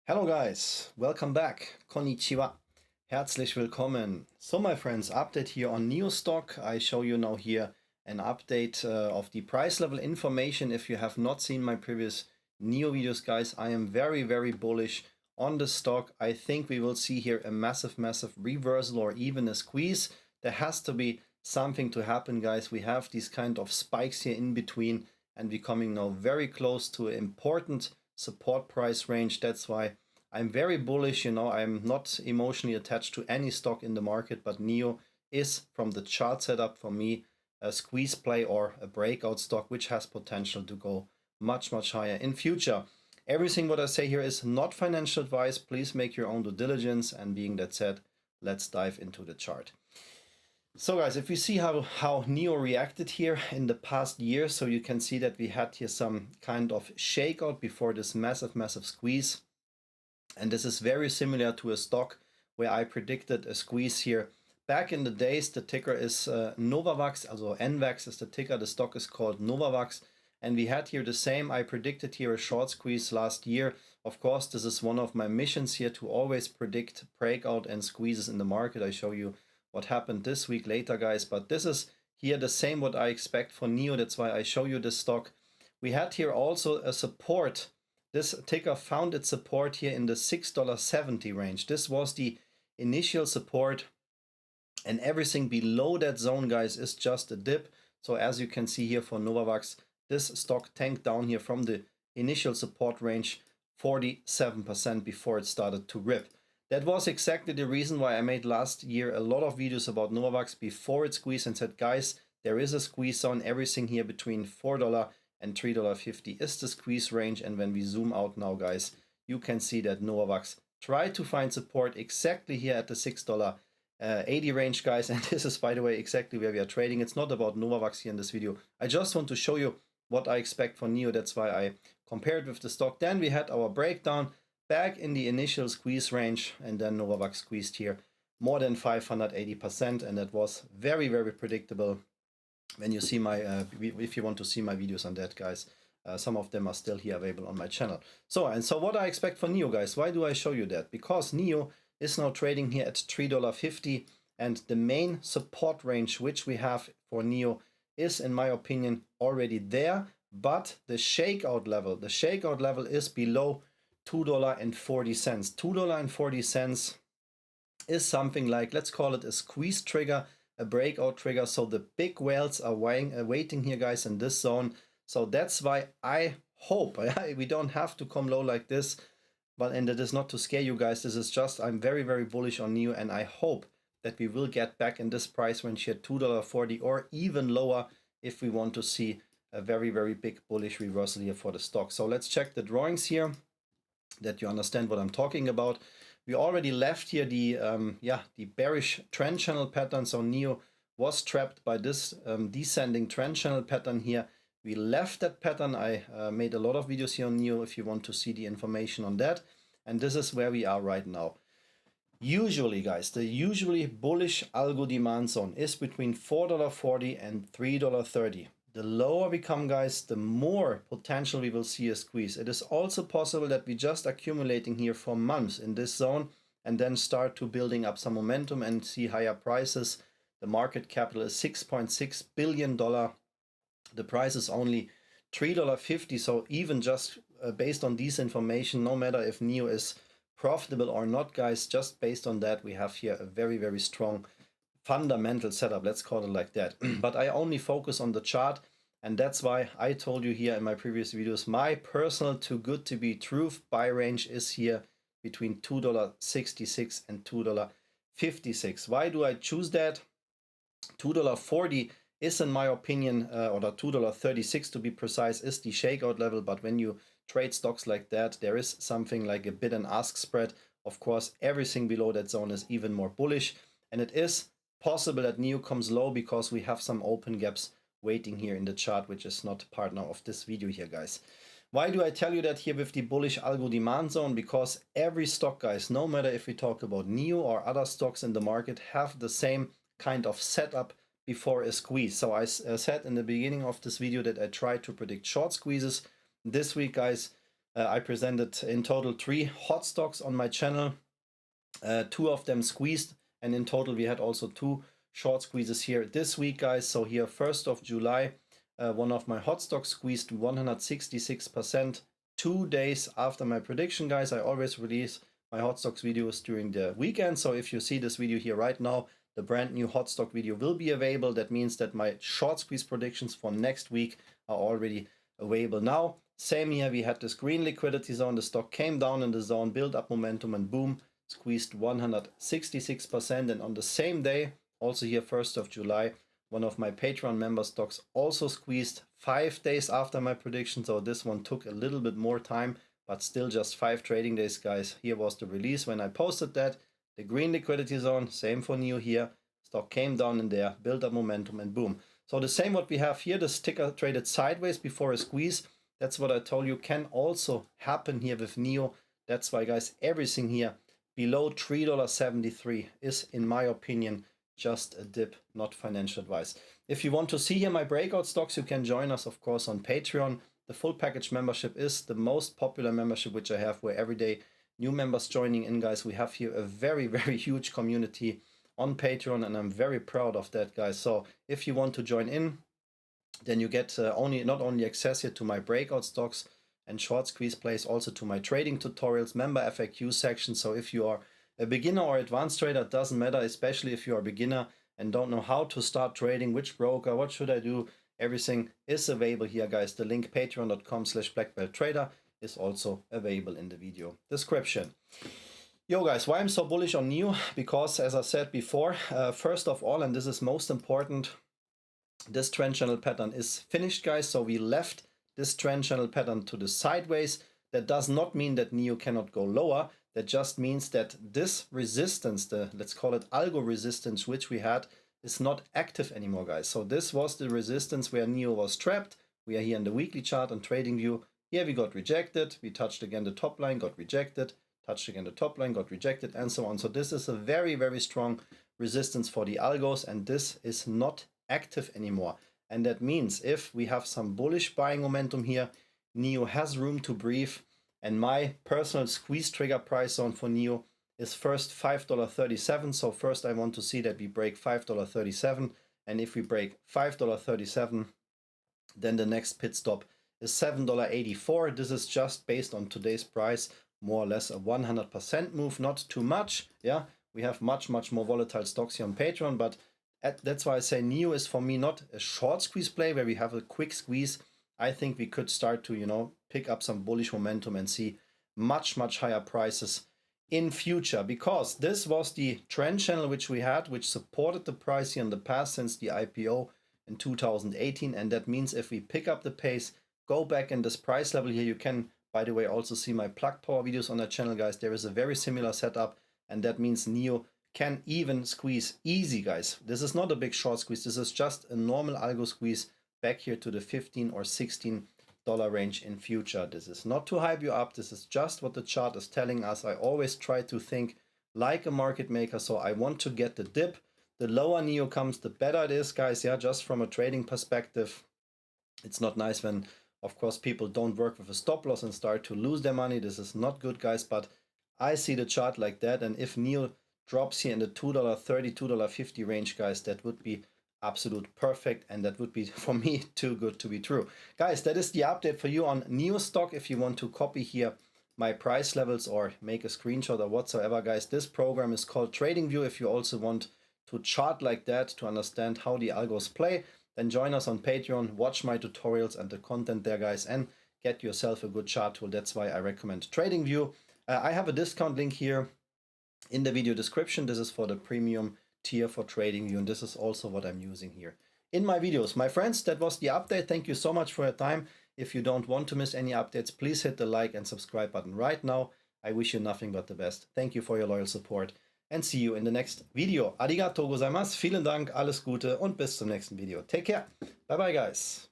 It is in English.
Hello guys, welcome back. Konnichiwa. Herzlich willkommen. So my friends, update here on NIO Stock. I show you now here an update of the price level information. If you have not seen my previous NIO videos, guys, I am very bullish on the stock. I think we will see here a massive reversal or even a squeeze. There has to be something to happen, guys. We have these kind of spikes here in between and we're coming now very close to an important support price range. That's why I'm very bullish. You know, I'm not emotionally attached to any stock in the market, but NIO is, from the chart setup, for me a squeeze play or a breakout stock which has potential to go much higher in future. Everything what I say here is not financial advice. Please make your own due diligence, and being that said, let's dive into the chart. So guys, if we see how NIO reacted here in the past year, so you can see that we had here some kind of shakeout before this massive squeeze. And this is very similar to a stock where I predicted a squeeze here. Back in the days, the ticker is Novavax, also NVAX is the ticker, the stock is called Novavax. And we had here the same, I predicted here a short squeeze last year. Of course, this is one of my missions here to always predict breakout and squeezes in the market. I show you what happened this week later, guys, but this is here the same what I expect for NIO. That's why I show you this stock. We had here also a support. This ticker found its support here in the $6.70 range. This was the initial support, and everything below that zone, guys, is just a dip. So as you can see here for Novavax, this stock tanked down here from the initial support range 47% before it started to rip. That was exactly the reason why I made last year a lot of videos about Novavax before it squeezed and said, guys, there is a squeeze zone. Everything here between $4 and $3.50 is the squeeze range. And when we zoom out now, guys, you can see that Novavax tried to find support exactly here at the $6.80 range, guys. And this is, by the way, exactly where we are trading. It's not about Novavax here in this video. I just want to show you what I expect for NIO. That's why I compared with the stock. Then we had our breakdown back in the initial squeeze range, and then Novavax squeezed here more than 580%, and that was very predictable. When you see my if you want to see my videos on that, guys, some of them are still here available on my channel. So what I expect for NIO, guys, why do I show you that? Because NIO is now trading here at $3.50, and the main support range which we have for NIO is, in my opinion, already there, but the shakeout level is below $2.40. $2.40 is something like, let's call it a squeeze trigger, a breakout trigger. So the big whales are waiting here, guys, in this zone. So that's why I hope we don't have to come low like this. But, and that is not to scare you guys. This is just, I'm very bullish on NIO, and I hope that we will get back in this price range here, $2.40 or even lower, if we want to see a very big bullish reversal here for the stock. So let's check the drawings here, that you understand what I'm talking about. We already left here the bearish trend channel pattern. So NIO was trapped by this descending trend channel pattern here. We left that pattern. I made a lot of videos here on NIO if you want to see the information on that. And this is where we are right now. Usually, guys, the usually bullish algo demand zone is between $4.40 and $3.30. The lower we come, guys, the more potential we will see a squeeze. It is also possible that we just accumulating here for months in this zone and then start to building up some momentum and see higher prices. The market capital is $6.6 billion. The price is only $3.50. So even just based on this information, no matter if NIO is profitable or not, guys, just based on that, we have here a very strong fundamental setup, let's call it like that. But I only focus on the chart, and that's why I told you here in my previous videos, my personal too good to be truth buy range is here between $2.66 and $2.56. Why do I choose that? $2.40 is, in my opinion, or the $2.36 to be precise, is the shakeout level. But when you trade stocks like that, there is something like a bid and ask spread. Of course, everything below that zone is even more bullish, and it is possible that NIO comes low because we have some open gaps waiting here in the chart, which is not part now of this video here, guys. Why do I tell you that here with the bullish algo demand zone? Because every stock, guys, no matter if we talk about NIO or other stocks in the market, have the same kind of setup before a squeeze. So I said in the beginning of this video that I try to predict short squeezes. This week, guys, I presented in total 3 hot stocks on my channel. 2 of them squeezed, and in total we had also 2 short squeezes here this week, guys. So here 1st of July, one of my hot stocks squeezed 166%, 2 days after my prediction, guys. I always release my hot stocks videos during the weekend, so if you see this video here right now, the brand new hot stock video will be available. That means that my short squeeze predictions for next week are already available now. Same here, we had this green liquidity zone, the stock came down in the zone, built up momentum, and boom, squeezed 166%. And on the same day, also here 1st of July, one of my Patreon member stocks also squeezed 5 days after my prediction. So this one took a little bit more time, but still just 5 trading days, guys. Here was the release when I posted that. The green liquidity zone, same for NIO here. Stock came down in there, built up momentum, and boom. So the same what we have here, the sticker traded sideways before a squeeze. That's what I told you can also happen here with NIO. That's why, guys, everything here below $3.73 is, in my opinion, just a dip, not financial advice. If you want to see here my breakout stocks, you can join us, of course, on Patreon. The full package membership is the most popular membership which I have, where every day new members joining in, guys. We have here a very, very huge community on Patreon, and I'm very proud of that, guys. So if you want to join in, then you get not only access here to my breakout stocks and short squeeze plays, also to my trading tutorials, member FAQ section. So if you are a beginner or advanced trader, it doesn't matter, especially if you are a beginner and don't know how to start trading, which broker, what should I do, everything is available here, guys. The link patreon.com/blackbelttrader is also available in the video description. Yo, guys, why I'm so bullish on NIO? Because, as I said before, first of all, and this is most important, this trend channel pattern is finished, guys. So we left this trend channel pattern to the sideways. That does not mean that NIO cannot go lower. That just means that this resistance, the, let's call it algo resistance, which we had, is not active anymore, guys. So this was the resistance where NIO was trapped. We are here in the weekly chart on TradingView. Here we got rejected. We touched again the top line, got rejected. Touched again the top line, got rejected, and so on. So this is a very, very strong resistance for the algos, and this is not active anymore. And that means if we have some bullish buying momentum here, NIO has room to breathe. And my personal squeeze trigger price zone for NIO is first $5.37. So first I want to see that we break $5.37. And if we break $5.37, then the next pit stop is $7.84. This is just based on today's price, more or less a 100% move, not too much. Yeah, we have much more volatile stocks here on Patreon, but that's why I say NIO is for me not a short squeeze play where we have a quick squeeze. I think we could start to, you know, pick up some bullish momentum and see much higher prices in future, because this was the trend channel which we had, which supported the price here in the past since the IPO in 2018. And that means if we pick up the pace, go back in this price level here, you can, by the way, also see my plug power videos on that channel, guys. There is a very similar setup, and that means NIO can even squeeze easy, guys. This is not a big short squeeze. This is just a normal algo squeeze back here to the $15 or $16 range in future. This is not to hype you up. This is just what the chart is telling us. I always try to think like a market maker, so I want to get the dip. The lower NIO comes, the better it is, guys. Yeah, just from a trading perspective, it's not nice when, of course, people don't work with a stop loss and start to lose their money. This is not good, guys, but I see the chart like that. And if NIO drops here in the $2.30, $2.50 range, guys, that would be absolute perfect, and that would be, for me, too good to be true. Guys, that is the update for you on NIO stock. If you want to copy here my price levels or make a screenshot or whatsoever, guys, this program is called TradingView. If you also want to chart like that to understand how the algos play, then join us on Patreon, watch my tutorials and the content there, guys, and get yourself a good chart tool. That's why I recommend TradingView. I have a discount link here in the video description. This is for the premium tier for TradingView, and this is also what I'm using here in my videos. My friends, that was the update. Thank you so much for your time. If you don't want to miss any updates, please hit the like and subscribe button right now. I wish you nothing but the best. Thank you for your loyal support, and see you in the next video. Arigatou gozaimasu, vielen Dank, alles Gute und bis zum nächsten Video. Take care. Bye bye, guys.